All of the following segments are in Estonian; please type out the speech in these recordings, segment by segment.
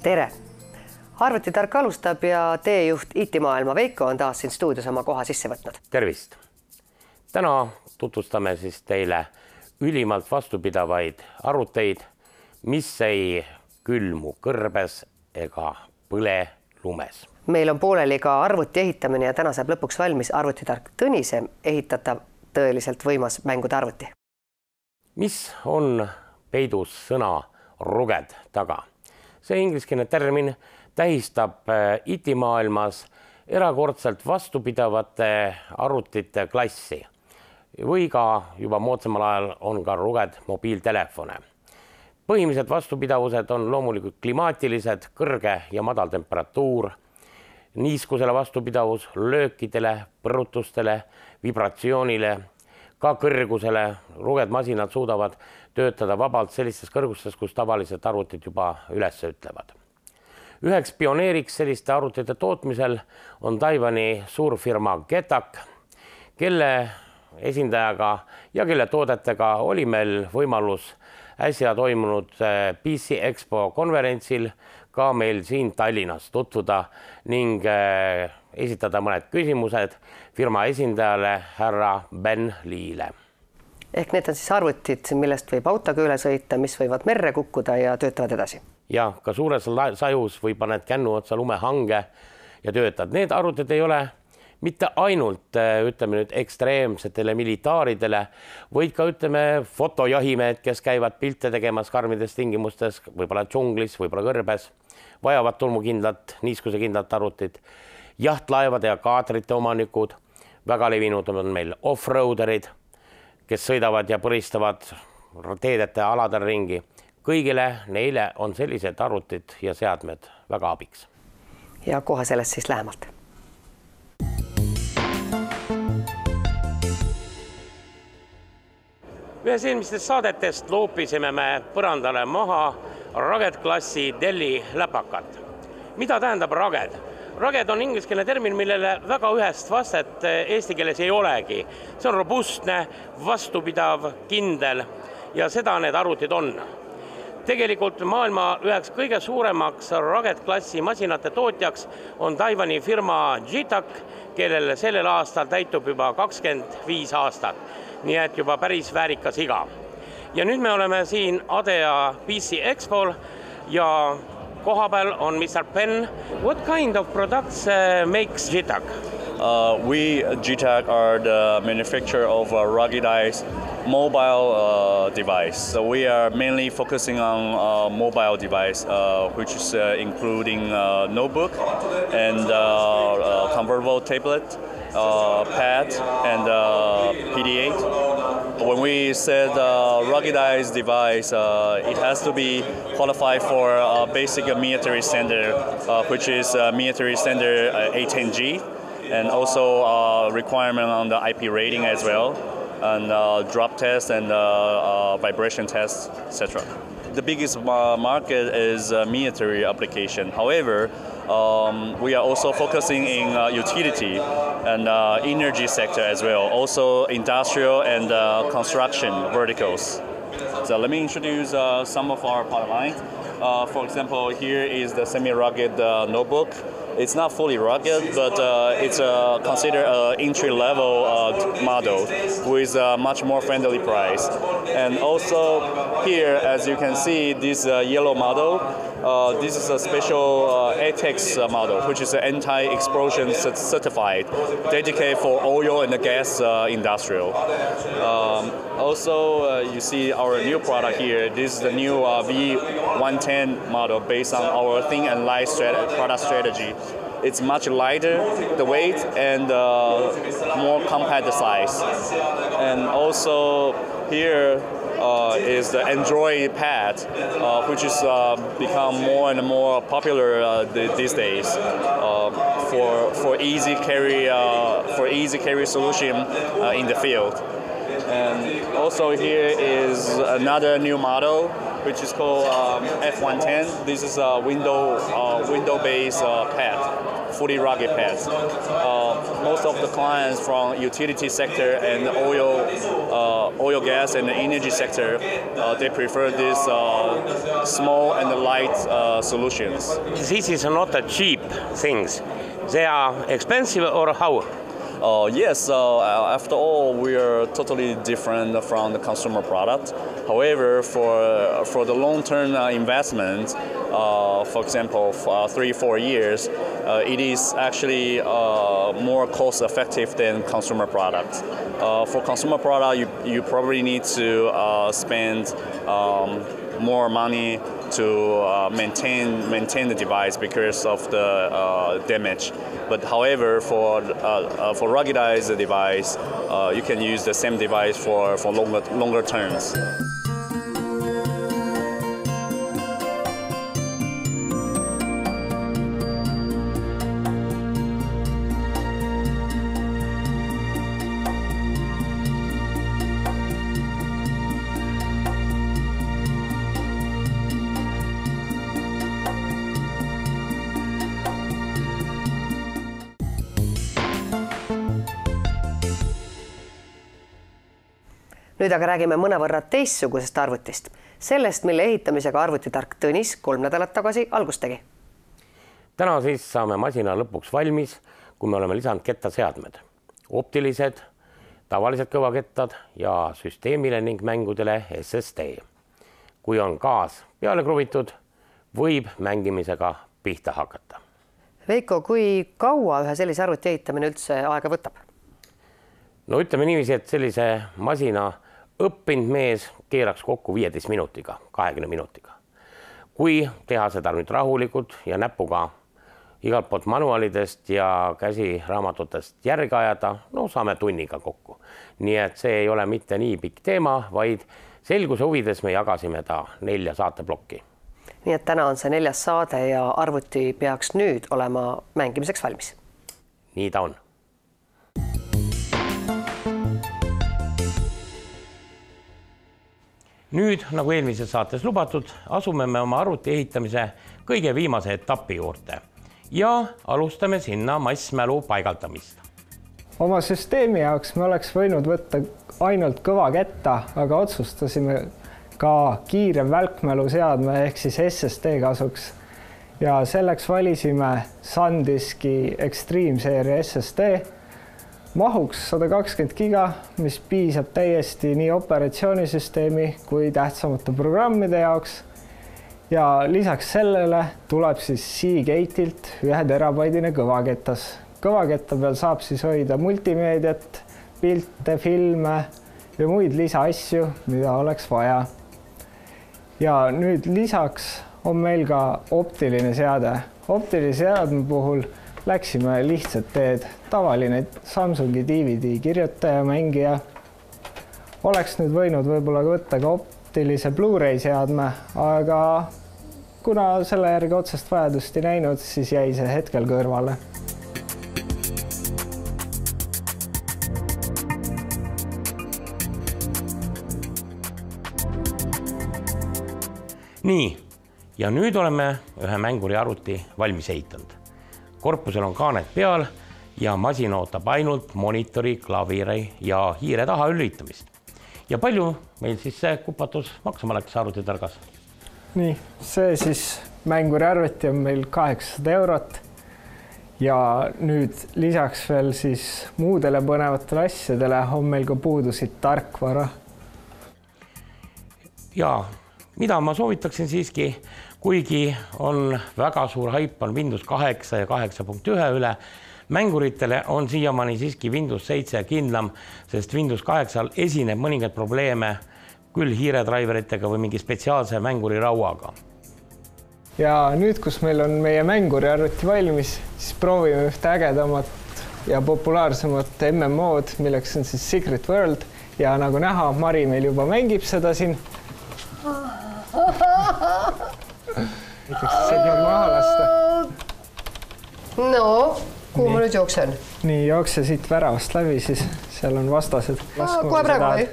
tere! Arvutitark alustab ja teejuht IT-maailma Veiko on taas siin stuudios oma koha sisse võtnud. Tervist! Täna tutvustame siis teile ülimalt vastupidavaid arvuteid, mis ei külmu kõrbes ega põle lumes. Meil on pooleli ka arvuti ehitamine ja täna saab lõpuks valmis arvutitark Tõnise ehitatav tõeliselt võimas mängude arvuti. Mis on peidus sõna ruged taga? See ingliskeelne termin tähistab IT-maailmas erakordselt vastupidavate arvutite klassi või ka juba moodsamal ajal on ka ruged mobiiltelefone. Põhilised vastupidavused on loomulikult klimaatilised, kõrge ja madal temperatuur, niiskusele vastupidavus, löökidele, põrutustele, vibratsioonile, ka kõrgusele. Ruged masinad suudavad töötada vabalt sellistes kõrgustes, kus tavaliselt arvutid juba üles ütlevad. Üheks pioneeriks selliste arvutite tootmisel on Taiwani suurfirma Getak, kelle esindajaga ja kelle toodetega oli meil võimalus äsja toimunud PC Expo konverentsil ka meil siin Tallinnas tutvuda ning esitada mõned küsimused firma esindajale härra Ben Liile. Ehk need on siis arvutid, millest võib autoga üle sõita, mis võivad merre kukkuda ja töötavad edasi. Ja ka suures sajus või paned kännu otsa lumehange ja töötad. Need arvutid ei ole mitte ainult ütleme nüüd ekstreemsetele militaaridele, vaid ka ütleme fotojahimehed, kes käivad pilte tegemas karmides tingimustes, võib-olla džunglis, võib-olla kõrbes, vajavad tolmukindlat, niiskusekindlat arvutit. Jahtlaevade ja kaadrite omanikud, väga levinud on meil off-roaderid, kes sõidavad ja põristavad teedete aladel ringi. Kõigile neile on sellised arvutid ja seadmed väga abiks. Ja kohe sellest siis lähemalt. Ühes eelmistest saadetest loopisime me põrandale maha Rugged klassi Delli läpakat. Mida tähendab Rugged? Rugged on ingliskeelne termin, millele väga ühest vastet eesti keeles ei olegi. See on robustne, vastupidav, kindel ja seda need arvutid on. Tegelikult maailma üheks kõige suuremaks Rugged klassi masinate tootjaks on Taiwani firma Getak, kellel sellel aastal täitub juba 25 aastat. Nii et juba päris väärikas iga. Ja nüüd me oleme siin ADEA PC Expol ja kohapeal on Mr. Penn. What kind of products makes Getak? We, Getak, are the manufacturer of a ruggedized mobile device. So we are mainly focusing on mobile device, which is including notebook and convertible tablet, pad, and PD8. When we said ruggedized device, it has to be qualified for a basic military standard, which is military standard 810G, and also requirement on the IP rating as well, and drop test and vibration test, etc. The biggest market is military application. However, we are also focusing in utility and energy sector as well, also industrial and construction verticals. So let me introduce some of our product lines. For example, here is the semi-rugged notebook. It's not fully rugged, but it's considered an entry-level model with a much more friendly price. And also here, as you can see, this yellow model, this is a special ATEX model, which is an anti-explosion certified, dedicated for oil and gas industrial. Also, you see our new product here. This is the new V110 model based on our thin and light product strategy. It's much lighter, the weight, and more compact size. And also here is the Android pad, which is become more and more popular these days for easy carry solution in the field. And also here is another new model, which is called F110. This is a window-based pad fully rugged pads. Most of the clients from utility sector and oil, gas, and the energy sector, they prefer these small and light solutions. This is not a cheap things. They are expensive or how? Yes, after all, we are totally different from the consumer product. However, for the long-term investment, for example, 3-4 years, it is actually more cost-effective than consumer products. For consumer product, you probably need to spend more money to maintain the device because of the damage. But however, for ruggedized device, you can use the same device for longer terms. Nüüd aga räägime mõnevõrra teistsugusest arvutist. Sellest, mille ehitamisega arvutitark Tõnis 3 nädalat tagasi algust tegi. Täna siis saame masina lõpuks valmis, kui me oleme lisanud kettaseadmed. Optilised, tavalised kõvakettad ja süsteemile ning mängudele SSD. Kui on gaas peale kruvitud, võib mängimisega pihta hakata. Veiko, kui kaua ühe sellise arvuti ehitamine üldse aega võtab? No ütleme niiviisi, et sellise masina õppinud mees keeraks kokku 15 minutiga, 20 minutiga. Kui teha seda nüüd rahulikult ja näpuga igalt poolt manuaalidest ja käsiraamatutest järgi ajada, no saame tunniga kokku. Nii et see ei ole mitte nii pikk teema, vaid selguse huvides me jagasime ta 4 saateblokki. Nii et täna on see 4. saade ja arvuti peaks nüüd olema mängimiseks valmis. Nii ta on. Nüüd, nagu eelmises saates lubatud, asume me oma arvuti ehitamise kõige viimase etapi juurde ja alustame sinna massmälu paigaldamist. Oma süsteemi jaoks me oleks võinud võtta ainult kõva ketta, aga otsustasime ka kiire välkmälu seadme ehk siis SSD kasuks. Ja selleks valisime SanDiski Extreme seeria SSD. Mahuks 120 giga, mis piisab täiesti nii operatsioonisüsteemi kui tähtsamate programmide jaoks. Ja lisaks sellele tuleb siis Seagate'ilt 1 terabaidine kõvaketas. Kõvaketta peal saab siis hoida multimeediat, pilte, filme ja muid lisaasju, mida oleks vaja. Ja nüüd lisaks on meil ka optiline seade. Optilise seadme puhul läksime lihtsat teed, tavaline Samsungi DVD kirjutaja, mängija. Oleks nüüd võinud võib-olla võtta ka optilise Blu-ray seadme, aga kuna selle järgi otsest vajadust ei näinud, siis jäi see hetkel kõrvale. Nii, ja nüüd oleme ühe mänguri arvuti valmis ehitanud. Korpusel on kaaned peal ja masin ootab ainult monitori, klaviri ja hiire taha ülitamist. Ja palju meil siis see kupatus maksama läks arvutitargas? Nii, see siis mänguri arvuti on meil 800 eurot ja nüüd lisaks veel siis muudele põnevatele asjadele on meil ka puudusid tarkvara. Ja mida ma soovitaksin siiski, kuigi on väga suur haip on Windows 8 ja 8.1 üle, mänguritele on siiamaani siiski Windows 7 kindlam, sest Windows 8 esineb mõningaid probleeme küll hiiredriveritega või mingi spetsiaalse mänguri rauaga. Ja nüüd, kus meil on meie mänguri arvuti valmis, siis proovime ühte ägedamat ja populaarsemat MMO-d, milleks on siis Secret World ja nagu näha, Mari meil juba mängib seda siin. Saad nüüd maha lasta. No, kuhu ma nüüd jooksen? Nii, jookse siit väravast läbi, siis seal on vastased. Kohe praegu või?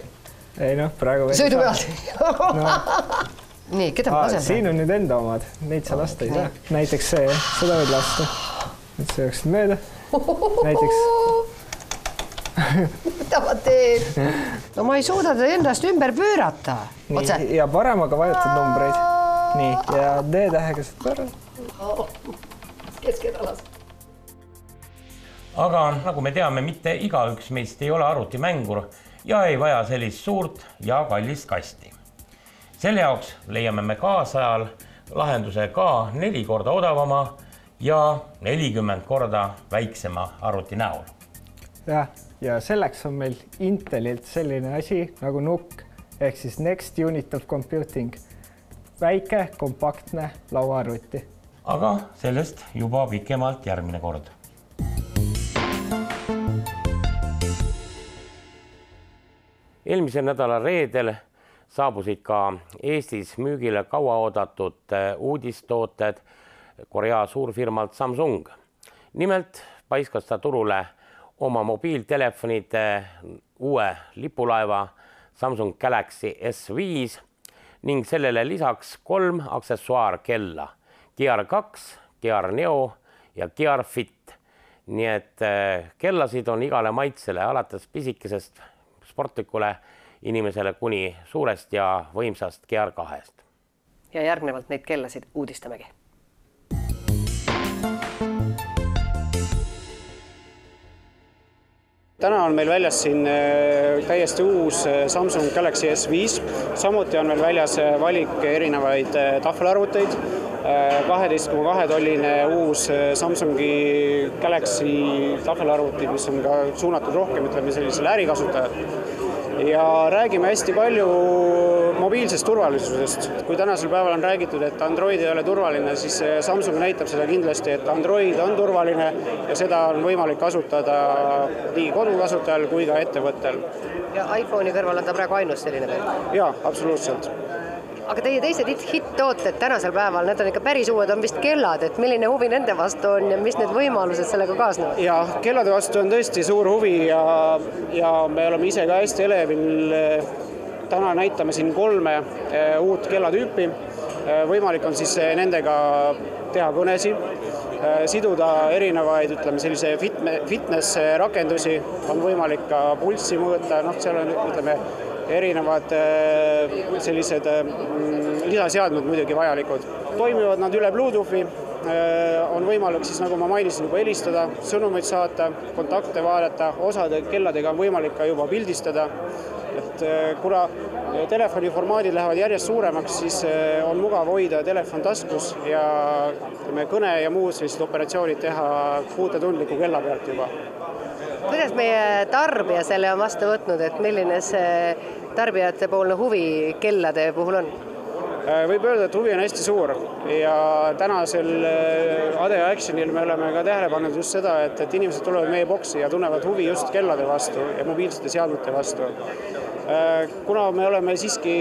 Ei noh, praegu veel. Sõidu pealt. Nii, keda ma laseme? Siin on nüüd enda omad, neid sa lasta ei saa. Näiteks see, seda võid lasta. et see jooksid mööda. Näiteks. Mida ma teen? No ma ei suuda teda endast ümber pöörata. Otse. Nii, ja paremaga vajutad numbreid. Nii, ja D-tähega saad pöörata. Keskedalas. Aga nagu me teame, mitte igaüks meist ei ole arvutimängur ja ei vaja sellist suurt ja kallist kasti. Selle jaoks leiame me kaasajal lahenduse ka 4 korda odavama ja 40 korda väiksema arvuti näol. Ja selleks on meil Intelilt selline asi nagu NUC ehk siis Next Unit of Computing. Väike, kompaktne lauaarvuti. Aga sellest juba pikemalt järgmine kord. Eelmisel nädala reedel saabusid ka Eestis müügile kauaoodatud uudistooted Korea suurfirmalt Samsung. Nimelt paiskas ta turule oma mobiiltelefonide uue lipulaeva Samsung Galaxy S5 ning sellele lisaks 3 aksessuaarkella Gear 2, Gear Neo ja Gear Fit. Nii et kellasid on igale maitsele alates pisikesest sportlikule inimesele kuni suurest ja võimsast Gear 2-st. Ja järgnevalt neid kellasid uudistamegi. Täna on meil väljas siin täiesti uus Samsung Galaxy S5. Samuti on meil väljas valik erinevaid tahvelarvuteid. 12,2 tolline uus Samsungi Galaxy tahvelarvuti, mis on ka suunatud rohkem, ütleme, sellisele ärikasutajale. Ja räägime hästi palju mobiilsest turvalisusest. Kui tänasel päeval on räägitud, et Android ei ole turvaline, siis Samsung näitab seda kindlasti, et Android on turvaline ja seda on võimalik kasutada nii kodukasutajal kui ka ettevõttel. Ja iPhone'i kõrval on ta praegu ainus selline veel? Jaa, absoluutselt. Aga teie teised hitt-tooted tänasel päeval, need on ikka päris uued, on vist kellad, et milline huvi nende vastu on ja mis need võimalused sellega kaasnevad? Ja kellade vastu on tõesti suur huvi ja me oleme ise ka hästi elevil. Täna näitame siin 3 uut kellatüüpi. Võimalik on siis nendega teha kõnesi, siduda erinevaid, ütleme, sellise fitness rakendusi, on võimalik ka pulssi mõõta, seal on, ütleme, erinevad sellised lisaseadmed muidugi vajalikud. Toimivad nad üle Bluetoothi, on võimalik siis, nagu ma mainisin, juba helistada, sõnumeid saata, kontakte vaadata, osade kelladega on võimalik ka juba pildistada. Et kuna telefoni formaadid lähevad järjest suuremaks, siis on mugav hoida telefon taskus ja kõne ja muud sellised operatsioonid teha puutetundliku kella pealt juba. Kuidas meie tarbija selle on vastu võtnud, et milline see tarbijate poolne huvi kellade puhul on? Võib öelda, et huvi on hästi suur ja tänasel ADA Actionil me oleme ka tähele pannud just seda, et inimesed tulevad meie boksi ja tunnevad huvi just kellade vastu ja mobiilsete seadmete vastu. Kuna me oleme siiski,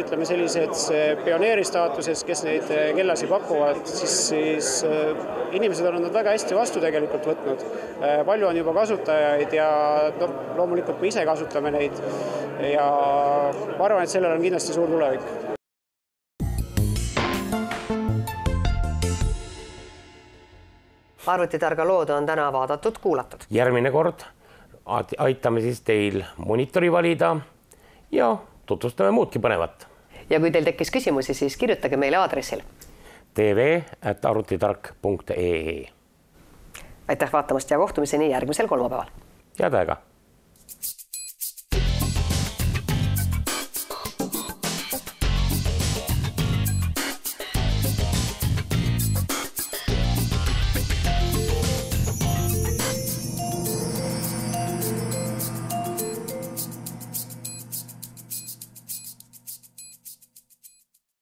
ütleme, sellised pioneeristaatuses, kes neid kellasi pakuvad, siis inimesed on nad väga hästi vastu tegelikult võtnud. Palju on juba kasutajaid ja loomulikult me ise kasutame neid ja ma arvan, et sellel on kindlasti suur tulevik. Arvutitarga lood on täna vaadatud, kuulatud. Järgmine kord aitame siis teil monitori valida ja tutvustame muudki põnevat. Ja kui teil tekkis küsimusi, siis kirjutage meile aadressil tv@arvutitark.ee. Aitäh vaatamast ja kohtumiseni järgmisel kolmapäeval. Head aega!